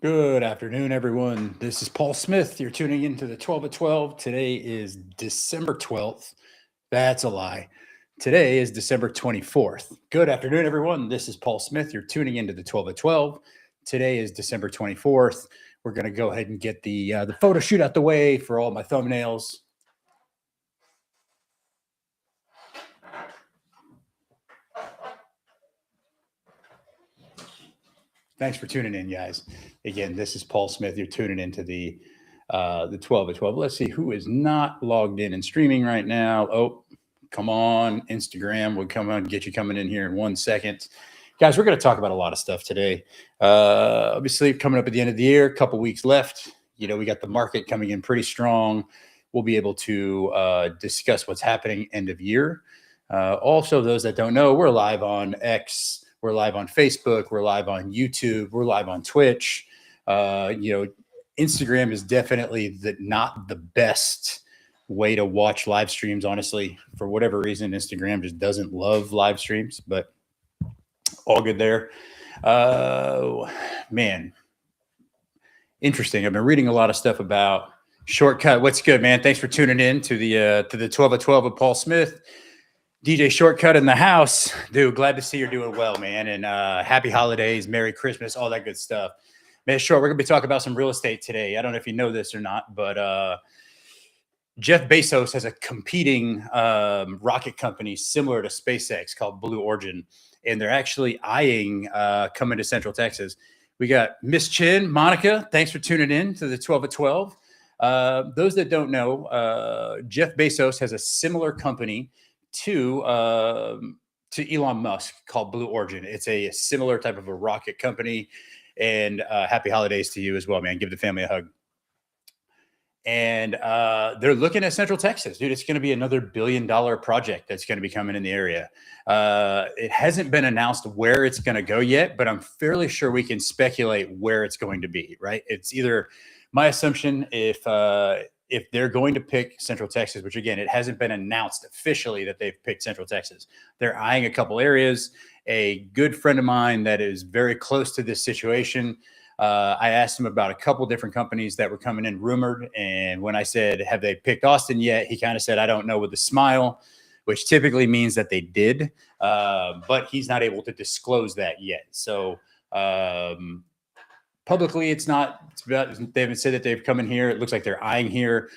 Good afternoon, everyone. This is Paul Smith. You're tuning into the 12 at 12. Today is December 12th. That's a lie. Today is December 24th. Good afternoon, everyone. This is Paul Smith. You're tuning into the 12 at 12. Today is December 24th. We're going to go ahead and get the photo shoot out the way for all my thumbnails. Thanks for tuning in, guys. Again, this is Paul Smith. You're tuning into the 12 at 12. Let's see who is not logged in and streaming right now. Oh, come on. Instagram will come on, get you coming in here in 1 second. Guys, we're going to talk about a lot of stuff today. Obviously, coming up at the end of the year, a couple weeks left. We got the market coming in pretty strong. We'll be able to discuss what's happening end of year. Also, those that don't know, we're live on X. We're live on Facebook. We're live on YouTube. We're live on Twitch. Instagram is definitely not the best way to watch live streams, honestly. For whatever reason, Instagram just doesn't love live streams, but all good there. Man, interesting. I've been reading a lot of stuff about Shortcut. What's good, man? Thanks for tuning in to the 12 at 12 of Paul Smith. DJ Shortcut in the house. Dude, glad to see you're doing well, man. And happy holidays, Merry Christmas, all that good stuff. Man, Short, we're going to be talking about some real estate today. I don't know if you know this or not, but Jeff Bezos has a competing rocket company similar to SpaceX called Blue Origin. And they're actually eyeing coming to Central Texas. We got Miss Chin, Monica. Thanks for tuning in to the 12 at 12. Those that don't know, Jeff Bezos has a similar company to Elon Musk called Blue Origin. It's a similar type of a rocket company. And happy holidays to you as well, man. Give the family a hug. And they're looking at Central Texas. Dude, it's going to be another $1 billion project that's going to be coming in the area. It hasn't been announced where it's going to go yet, but I'm fairly sure we can speculate where it's going to be, right? It's either, my assumption, if they're going to pick Central Texas, which again, it hasn't been announced officially that they've picked Central Texas. They're eyeing a couple areas. A good friend of mine that is very close to this situation, I asked him about a couple different companies that were coming in rumored. And when I said, have they picked Austin yet? He kind of said, I don't know, with a smile, which typically means that they did. But he's not able to disclose that yet. So publicly, it's not. They haven't said that they've come in here. It looks like they're eyeing here.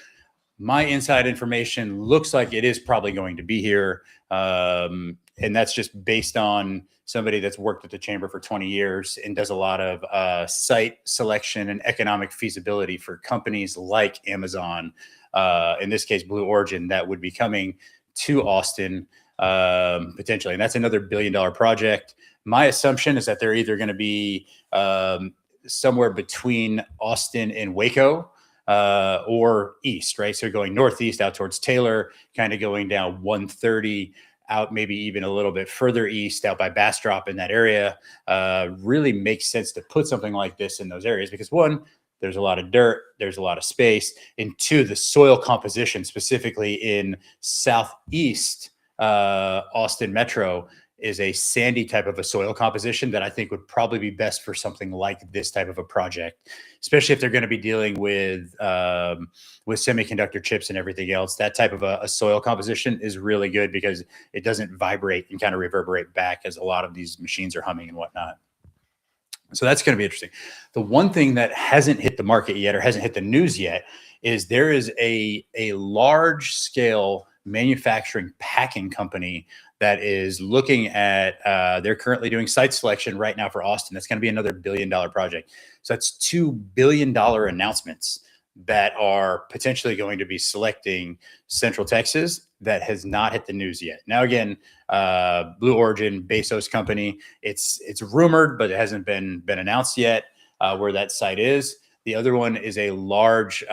My inside information looks like it is probably going to be here. And that's just based on somebody that's worked at the chamber for 20 years and does a lot of site selection and economic feasibility for companies like Amazon, in this case, Blue Origin, that would be coming to Austin potentially. And that's another $1 billion project. My assumption is that they're either going to be somewhere between Austin and Waco, or east, right? So going northeast out towards Taylor, kind of going down 130 out, maybe even a little bit further east out by Bastrop in that area. Really makes sense to put something like this in those areas because one, there's a lot of dirt, there's a lot of space, and two, the soil composition, specifically in southeast Austin Metro, is a sandy type of a soil composition that I think would probably be best for something like this type of a project, especially if they're going to be dealing with semiconductor chips and everything else. That type of a soil composition is really good because it doesn't vibrate and kind of reverberate back as a lot of these machines are humming and whatnot. So that's going to be interesting. The one thing that hasn't hit the market yet or hasn't hit the news yet is there is a large scale manufacturing packing company that is looking at, they're currently doing site selection right now for Austin. That's going to be another $1 billion project. So that's $2 billion announcements that are potentially going to be selecting Central Texas that has not hit the news yet. Now, again, Blue Origin, Bezos company, it's rumored, but it hasn't been announced yet where that site is. The other one is a large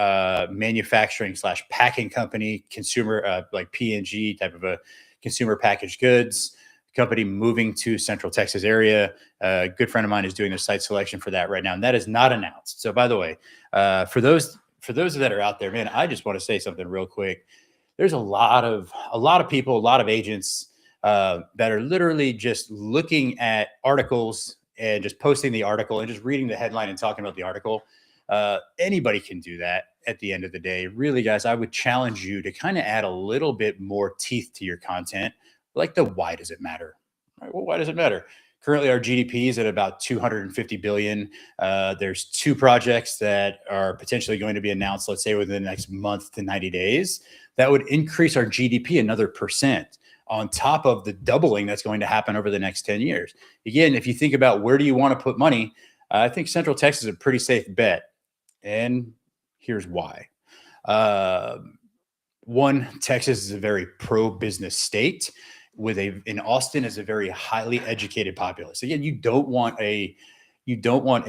manufacturing / packing company, consumer like P&G type of a consumer packaged goods company moving to Central Texas area. A good friend of mine is doing their site selection for that right now, and that is not announced. So, by the way, for those that are out there, man, I just want to say something real quick. There's a lot of people, a lot of agents that are literally just looking at articles and just posting the article and just reading the headline and talking about the article. Anybody can do that at the end of the day. Really, guys, I would challenge you to kind of add a little bit more teeth to your content, like the why does it matter? Right, well, why does it matter? Currently, our GDP is at about 250 billion. There's two projects that are potentially going to be announced, let's say within the next month to 90 days, that would increase our GDP another percent on top of the doubling that's going to happen over the next 10 years. Again, if you think about where do you want to put money, I think Central Texas is a pretty safe bet. And here's why. One, Texas is a very pro-business state in Austin is a very highly educated populace. Again, you don't want a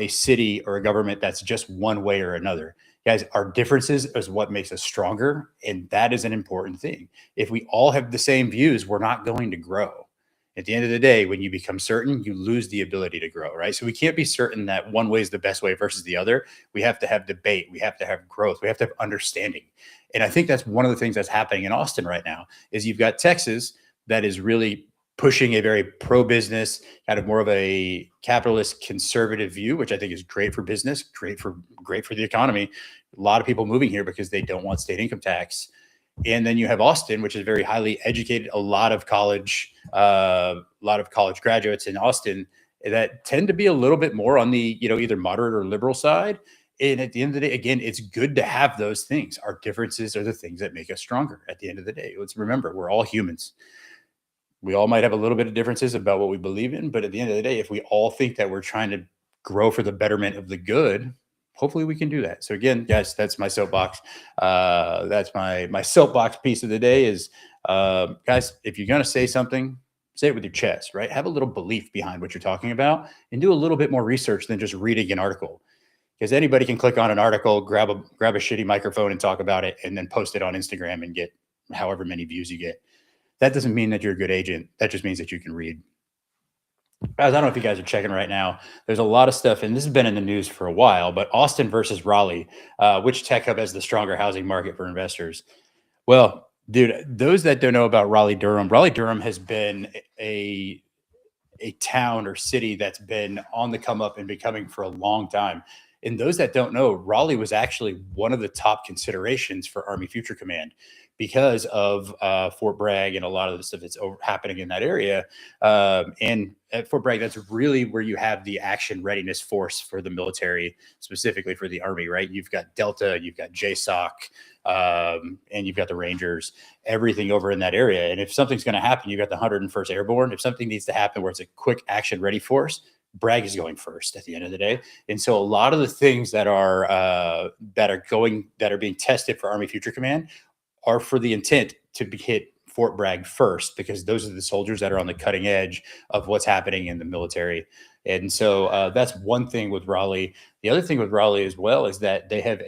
city or a government that's just one way or another. Guys, our differences is what makes us stronger, and that is an important thing. If we all have the same views, we're not going to grow. At the end of the day, when you become certain, you lose the ability to grow, right? So we can't be certain that one way is the best way versus the other. We have to have debate. We have to have growth. We have to have understanding. And I think that's one of the things that's happening in Austin right now is you've got Texas that is really pushing a very pro-business, kind of more of a capitalist conservative view, which I think is great for business, great for the economy. A lot of people moving here because they don't want state income tax. And then you have Austin, which is very highly educated, a lot of college graduates in Austin that tend to be a little bit more on the, either moderate or liberal side. And at the end of the day, again, it's good to have those things. Our differences are the things that make us stronger at the end of the day. Let's remember, we're all humans. We all might have a little bit of differences about what we believe in, but at the end of the day, if we all think that we're trying to grow for the betterment of the good, hopefully we can do that. So again, guys, that's my soapbox. That's my soapbox piece of the day is, guys, if you're going to say something, say it with your chest, right? Have a little belief behind what you're talking about and do a little bit more research than just reading an article. Because anybody can click on an article, grab a shitty microphone and talk about it, and then post it on Instagram and get however many views you get. That doesn't mean that you're a good agent. That just means that you can read. Guys, I don't know if you guys are checking right now. There's a lot of stuff, and this has been in the news for a while, but Austin versus Raleigh, which tech hub has the stronger housing market for investors? Well, dude, those that don't know about Raleigh-Durham has been a town or city that's been on the come up and becoming for a long time. And those that don't know, Raleigh was actually one of the top considerations for Army Future Command because of Fort Bragg and a lot of the stuff that's happening in that area. And at Fort Bragg, that's really where you have the action readiness force for the military, specifically for the Army, right? You've got Delta, you've got JSOC, and you've got the Rangers, everything over in that area. And if something's going to happen, you've got the 101st Airborne. If something needs to happen where it's a quick action ready force, Bragg is going first at the end of the day. And so a lot of the things that are being tested for Army Future Command are for the intent to hit Fort Bragg first, because those are the soldiers that are on the cutting edge of what's happening in the military. And so that's one thing with Raleigh. The other thing with Raleigh as well is that they have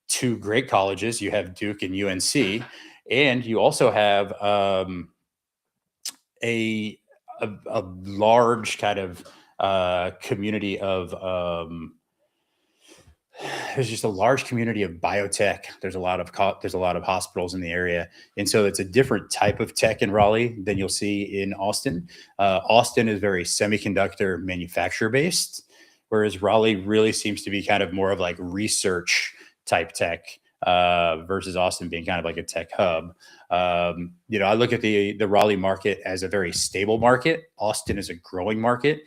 two great colleges. You have Duke and UNC, and you also have a large kind of community of there's just a large community of biotech. There's a lot of hospitals in the area, and so it's a different type of tech in Raleigh than you'll see in Austin. Austin is very semiconductor manufacturer based, whereas Raleigh really seems to be kind of more of like research type tech, versus Austin being kind of like a tech hub. I look at the Raleigh market as a very stable market. Austin is a growing market.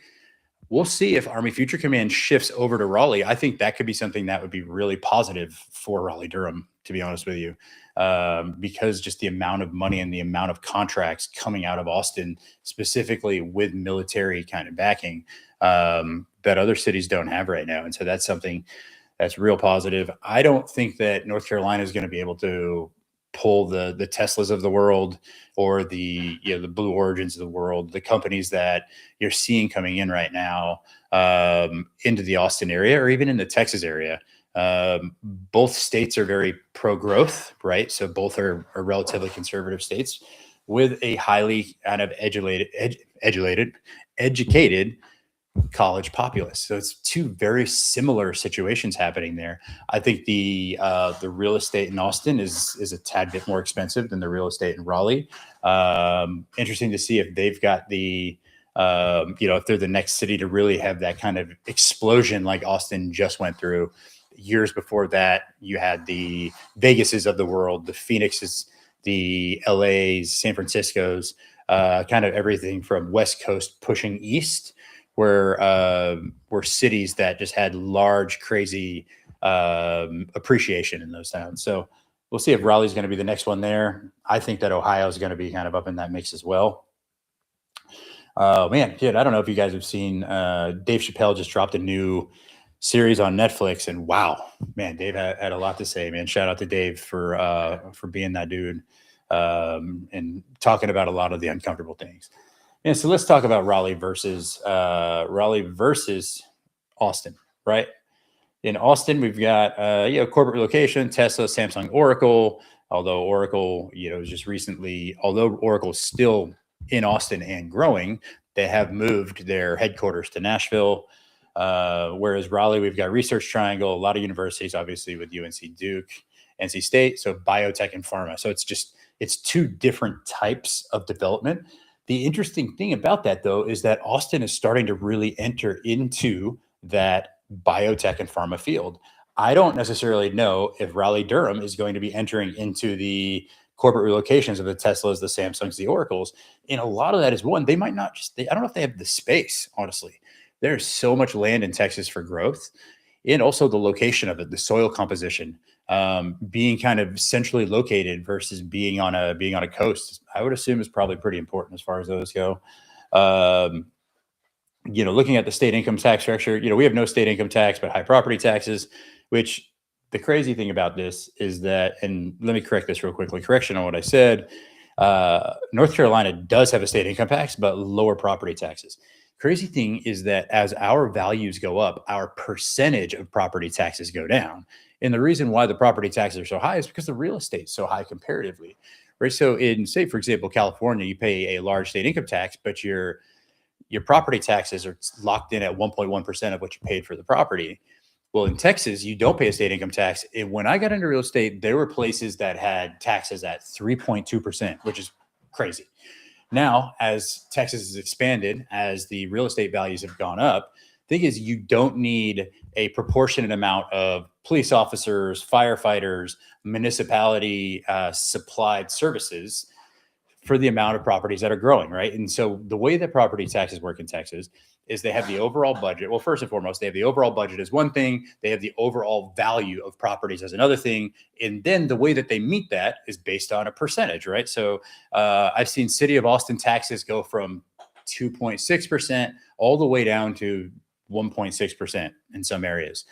We'll see if Army Future Command shifts over to Raleigh. I think that could be something that would be really positive for Raleigh-Durham, to be honest with you, because just the amount of money and the amount of contracts coming out of Austin, specifically with military kind of backing, that other cities don't have right now. And so that's something that's real positive. I don't think that North Carolina is going to be able to pull the Teslas of the world or the Blue Origins of the world, the companies that you're seeing coming in right now into the Austin area or even in the Texas area. Both states are very pro-growth, right? So both are relatively conservative states with a highly kind of educated college populace. So it's two very similar situations happening there. I think the real estate in Austin is a tad bit more expensive than the real estate in Raleigh. Interesting to see if they've got the If they're the next city to really have that kind of explosion like Austin just went through. Years before that, you had the Vegases of the world, the Phoenixes, the LAs, San Franciscos, kind of everything from West Coast pushing east, were cities that just had large, crazy appreciation in those towns. So we'll see if Raleigh's going to be the next one there. I think that Ohio is going to be kind of up in that mix as well. Man, kid, I don't know if you guys have seen Dave Chappelle just dropped a new series on Netflix, and wow, man, Dave had a lot to say, man. Shout out to Dave for being that dude and talking about a lot of the uncomfortable things. And so let's talk about Raleigh versus Austin, right? In Austin, we've got corporate relocation, Tesla, Samsung, Oracle. Although Oracle, just recently, although Oracle's still in Austin and growing, they have moved their headquarters to Nashville. Whereas Raleigh, we've got Research Triangle, a lot of universities, obviously with UNC Duke, NC State, so biotech and pharma. So it's two different types of development. The interesting thing about that, though, is that Austin is starting to really enter into that biotech and pharma field. I don't necessarily know if Raleigh-Durham is going to be entering into the corporate relocations of the Teslas, the Samsungs, the Oracles. And a lot of that is one, they might not I don't know if they have the space, honestly. There's so much land in Texas for growth, and also the location of it, the soil composition, being kind of centrally located versus being on a coast, I would assume is probably pretty important as far as those go. Looking at the state income tax structure, we have no state income tax, but high property taxes, which the crazy thing about this is that, and let me correct this real quickly, correction on what I said. North Carolina does have a state income tax, but lower property taxes. Crazy thing is that as our values go up, our percentage of property taxes go down. And the reason why the property taxes are so high is because the real estate is so high comparatively, right? So in, say, for example, California, you pay a large state income tax, but your property taxes are locked in at 1.1% of what you paid for the property. Well, in Texas, you don't pay a state income tax. And when I got into real estate, there were places that had taxes at 3.2%, which is crazy. Now, as Texas has expanded, as the real estate values have gone up, the thing is you don't need a proportionate amount of police officers, firefighters, municipality supplied services for the amount of properties that are growing, right? And so the way that property taxes work in Texas is they have the overall budget. Well, first and foremost, they have the overall budget as one thing. They have the overall value of properties as another thing. And then the way that they meet that is based on a percentage, right? So I've seen City of Austin taxes go from 2.6% all the way down to 1.6% in some areas.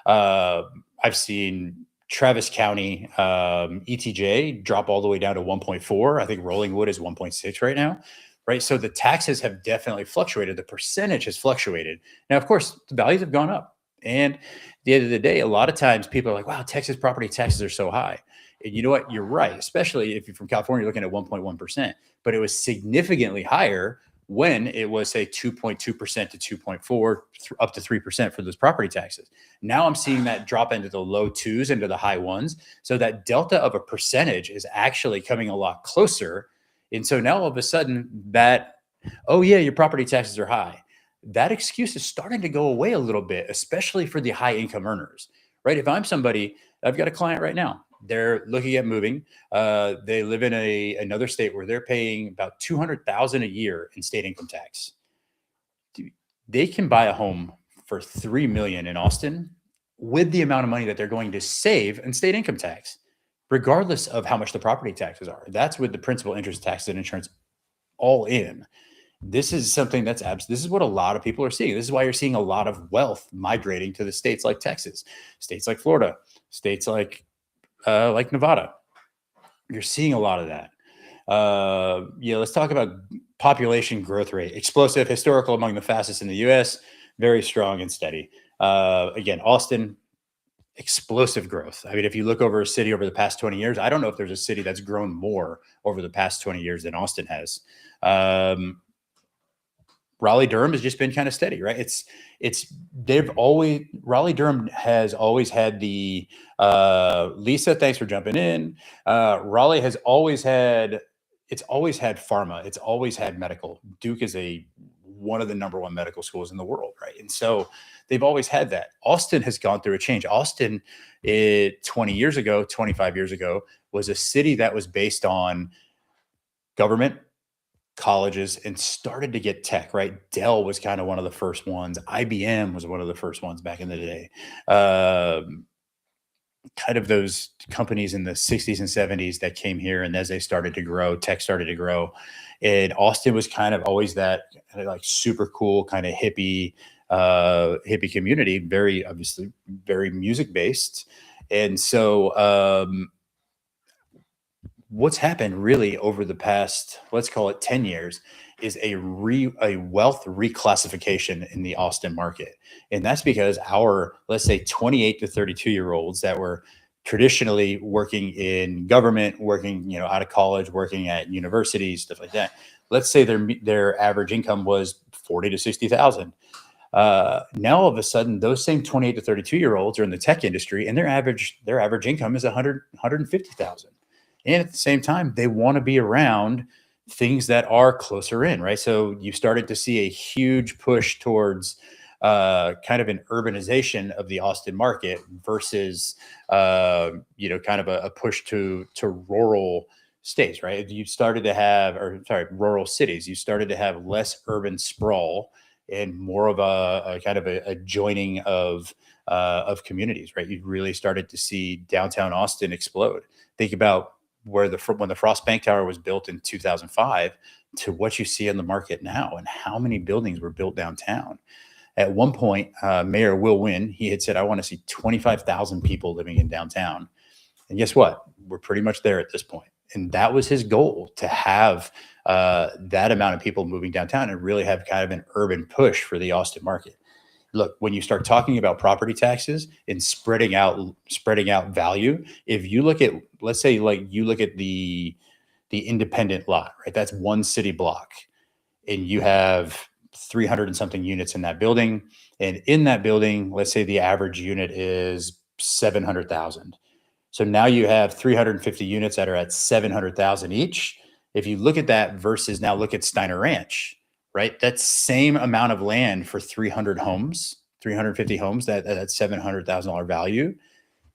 I've seen Travis County ETJ drop all the way down to 1.4. I think Rollingwood is 1.6 right now. Right. So the taxes have definitely fluctuated. The percentage has fluctuated. Now, of course, the values have gone up. And at the end of the day, a lot of times people are like, wow, Texas property taxes are so high. And you know what? You're right. Especially if you're from California, you're looking at 1.1%. But it was significantly higher when it was, say, 2.2% to 2.4, up to 3% for those property taxes. Now I'm seeing that drop into the low twos, into the high ones. So that delta of a percentage is actually coming a lot closer. And so now all of a sudden that, oh yeah, your property taxes are high, that excuse is starting to go away a little bit, especially for the high income earners, right? If I'm somebody, I've got a client right now, they're looking at moving. They live in another state where they're paying about $200,000 a year in state income tax. They can buy a home for $3 million in Austin with the amount of money that they're going to save in state income tax, regardless of how much the property taxes are. That's with the principal, interest, taxes, and insurance all in. This is something that's this is what a lot of people are seeing. This is why you're seeing a lot of wealth migrating to the states like Texas, states like Florida, states like Nevada. You're seeing a lot of that. Let's talk about population growth rate. Explosive, historical, among the fastest in the U.S., very strong and steady. Again, Austin, explosive growth. I mean, if you look over a city over the past 20 years, I don't know if there's a city that's grown more over the past 20 years than Austin has. Raleigh-Durham has just been kind of steady, right? Raleigh-Durham has always had the, Lisa, thanks for jumping in. Raleigh has always had pharma. It's always had medical. Duke is a one of the number one medical schools in the world, right? And so they've always had that. Austin has gone through a change. Austin, 20 years ago, 25 years ago, was a city that was based on government, colleges, and started to get tech, right? Dell was kind of one of the first ones. IBM was one of the first ones back in the day. Kind of those companies in the 60s and 70s that came here, and as they started to grow, tech started to grow. And Austin was kind of always that kind of like super cool, kind of hippie community, very obviously very music based. And so what's happened really over the past, let's call it 10 years, is a wealth reclassification in the Austin market. And that's because our, let's say 28 to 32-year-olds that were traditionally working in government, working, out of college, working at universities, stuff like that. Let's say their average income was 40 to 60,000. Now all of a sudden, those same 28 to 32-year-olds are in the tech industry, and their average income is 150,000. And at the same time, they want to be around things that are closer in, right? So you started to see a huge push towards kind of an urbanization of the Austin market versus, kind of a push to rural states, right? You started to have, rural cities. You started to have less urban sprawl and more of a kind of a joining of communities, right? You really started to see downtown Austin explode. Think about when the Frost Bank Tower was built in 2005 to what you see in the market now, and how many buildings were built downtown. At one point, Mayor Will Wynn, he had said, I want to see 25,000 people living in downtown. And guess what? We're pretty much there at this point. And that was his goal, to have that amount of people moving downtown and really have kind of an urban push for the Austin market. Look, when you start talking about property taxes and spreading out value, if you look at, let's say, like you look at the independent lot, right? That's one city block, and you have 300 and something units in that building. And in that building, let's say the average unit is 700,000. So now you have 350 units that are at 700,000 each. If you look at that versus now look at Steiner Ranch, right? That same amount of land for 300 homes, 350 homes, that $700,000 value,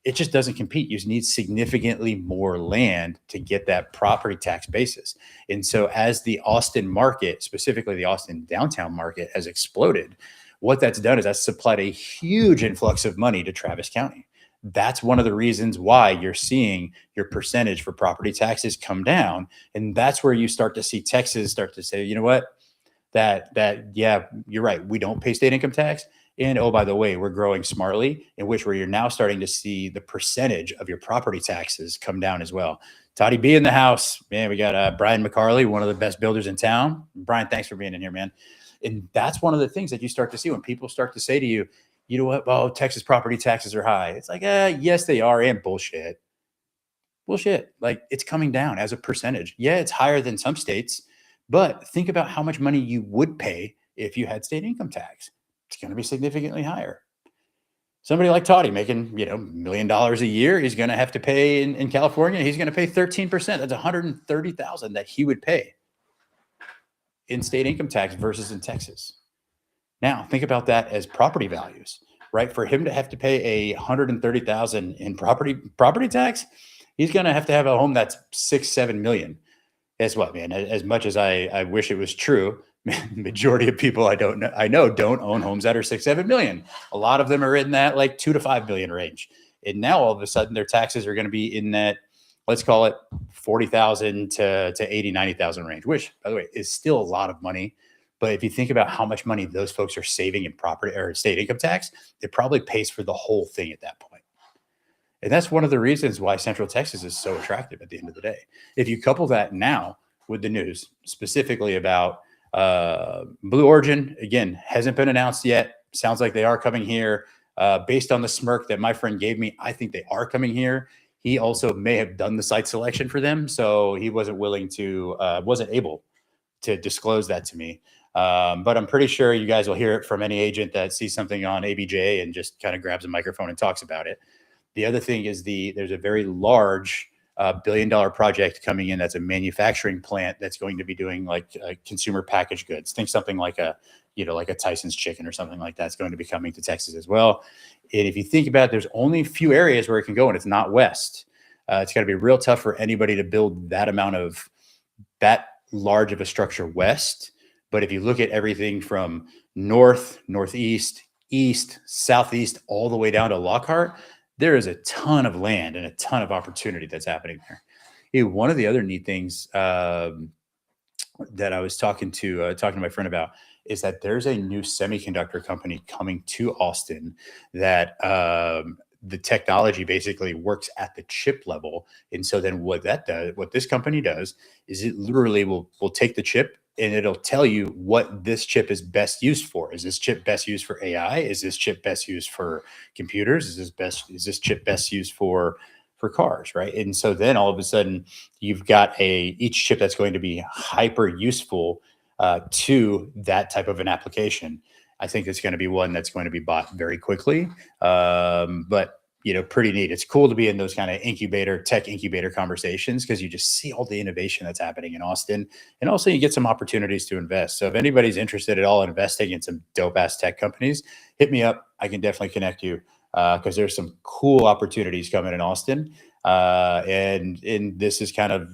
it just doesn't compete. You need significantly more land to get that property tax basis. And so as the Austin market, specifically the Austin downtown market, has exploded, what that's done is that's supplied a huge influx of money to Travis County. That's one of the reasons why you're seeing your percentage for property taxes come down. And that's where you start to see Texas start to say, you know what? Yeah, you're right. We don't pay state income tax. And oh, by the way, we're growing smartly, in which where you're now starting to see the percentage of your property taxes come down as well. Toddy B in the house, man. We got Brian McCarley, one of the best builders in town. Brian, thanks for being in here, man. And that's one of the things that you start to see when people start to say to you, you know what? Oh, Texas property taxes are high. It's like, yes, they are. And bullshit. Like, it's coming down as a percentage. Yeah, it's higher than some states. But think about how much money you would pay if you had state income tax. It's going to be significantly higher. Somebody like Toddy making, $1 million a year, he's going to have to pay in California. He's going to pay 13%. That's $130,000 that he would pay in state income tax versus in Texas. Now, think about that as property values, right? For him to have to pay $130,000 in property tax, he's going to have a home that's 6-7 million. Guess what, man? As much as I wish it was true, majority of people I know don't own homes that are 6-7 million. A lot of them are in that like 2 to 5 million range. And now all of a sudden their taxes are going to be in that, let's call it 40,000 to 80, 90,000 range, which, by the way, is still a lot of money. But if you think about how much money those folks are saving in property or state income tax, it probably pays for the whole thing at that point. And that's one of the reasons why Central Texas is so attractive at the end of the day. If you couple that now with the news specifically about Blue Origin, again, hasn't been announced yet. Sounds like they are coming here. Based on the smirk that my friend gave me, I think they are coming here. He also may have done the site selection for them, so he wasn't able to disclose that to me. But I'm pretty sure you guys will hear it from any agent that sees something on ABJ and just kind of grabs a microphone and talks about it. The other thing is there's a very large billion-dollar project coming in. That's a manufacturing plant that's going to be doing like consumer packaged goods. Think something like like a Tyson's chicken or something like that's going to be coming to Texas as well. And if you think about it, there's only a few areas where it can go, and it's not west. It's got to be real tough for anybody to build that large of a structure west. But if you look at everything from north, northeast, east, southeast, all the way down to Lockhart, there is a ton of land and a ton of opportunity that's happening there. Hey, one of the other neat things that I was talking to my friend about is that there's a new semiconductor company coming to Austin that the technology basically works at the chip level. And so then what this company does is it literally will take the chip and it'll tell you what this chip is best used for. Is this chip best used for AI? Is this chip best used for computers? Is this chip best used for cars, right? And so then all of a sudden you've got each chip that's going to be hyper useful to that type of an application. I think it's going to be one that's going to be bought very quickly. But pretty neat. It's cool to be in those kind of tech incubator conversations because you just see all the innovation that's happening in Austin. And also you get some opportunities to invest. So if anybody's interested at all in investing in some dope ass tech companies, hit me up. I can definitely connect you because there's some cool opportunities coming in Austin. And this is kind of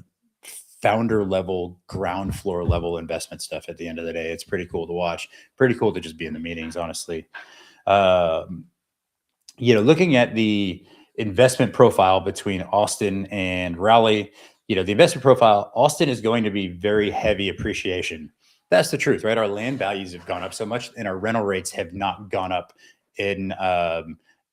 founder level, ground floor level investment stuff at the end of the day. It's pretty cool to watch. Pretty cool to just be in the meetings, honestly. Looking at the investment profile between Austin and Raleigh, the investment profile, Austin is going to be very heavy appreciation. That's the truth, right? Our land values have gone up so much and our rental rates have not gone up in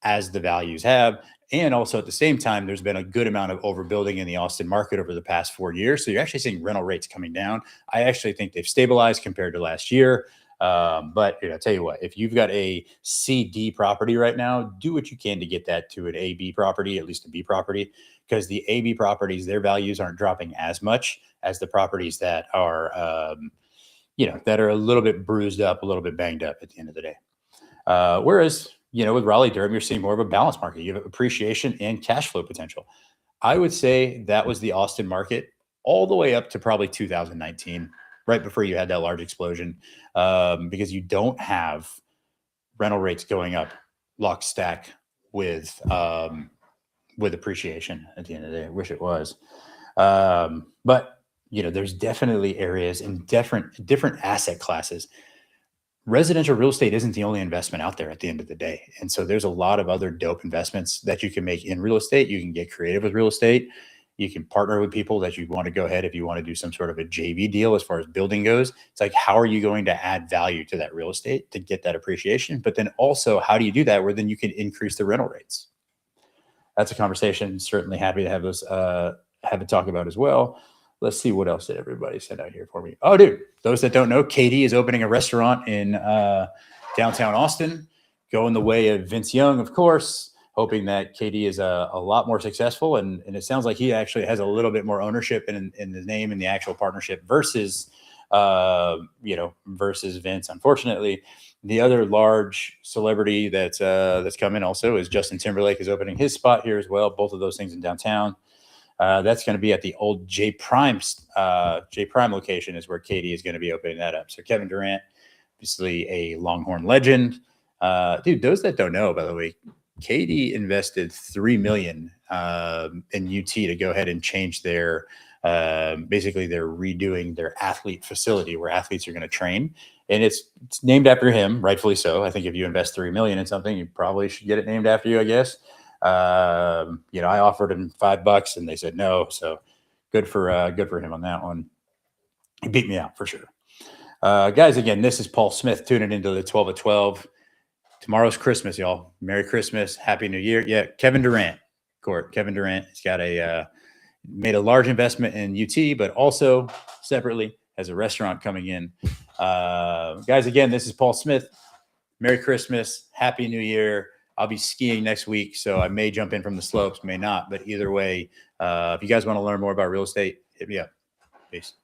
as the values have. And also at the same time, there's been a good amount of overbuilding in the Austin market over the past 4 years. So you're actually seeing rental rates coming down. I actually think they've stabilized compared to last year. But I'll tell you what, if you've got a CD property right now, do what you can to get that to an AB property, at least a B property, because the AB properties, their values aren't dropping as much as the properties that are, that are a little bit bruised up, a little bit banged up at the end of the day. Whereas, with Raleigh-Durham, you're seeing more of a balanced market. You have appreciation and cash flow potential. I would say that was the Austin market all the way up to probably 2019, right before you had that large explosion, because you don't have rental rates going up lock stack with appreciation at the end of the day. I wish it was. But, there's definitely areas in different asset classes. Residential real estate isn't the only investment out there at the end of the day. And so there's a lot of other dope investments that you can make in real estate. You can get creative with real estate. You can partner with people that you want to go ahead if you want to do some sort of a JV deal as far as building goes. It's like, how are you going to add value to that real estate to get that appreciation? But then also, how do you do that where then you can increase the rental rates? That's a conversation. Certainly happy to have this have a talk about as well. Let's see what else did everybody send out here for me. Oh, dude, those that don't know, Katie is opening a restaurant in downtown Austin, going the way of Vince Young, of course, hoping that Katie is a lot more successful. And it sounds like he actually has a little bit more ownership in the name and the actual partnership versus Vince. Unfortunately, the other large celebrity that's coming also is Justin Timberlake is opening his spot here as well. Both of those things in downtown. That's going to be at the old J Prime location is where Katie is going to be opening that up. So Kevin Durant, obviously a Longhorn legend. Dude, those that don't know, by the way, Katie invested $3 million in UT to go ahead and change their basically they're redoing their athlete facility where athletes are going to train. And it's named after him, rightfully so. I think if you invest $3 million in something, you probably should get it named after you, I guess. I offered him $5 and they said no. So good for him on that one. He beat me out for sure. Guys, again, this is Paul Smith tuning into the 12 at 12. Tomorrow's Christmas, y'all. Merry Christmas. Happy New Year. Yeah. Kevin Durant, Kevin Durant. He's got made a large investment in UT, but also separately has a restaurant coming in. Guys, again, this is Paul Smith. Merry Christmas. Happy New Year. I'll be skiing next week, so I may jump in from the slopes, may not. But either way, if you guys want to learn more about real estate, hit me up. Peace.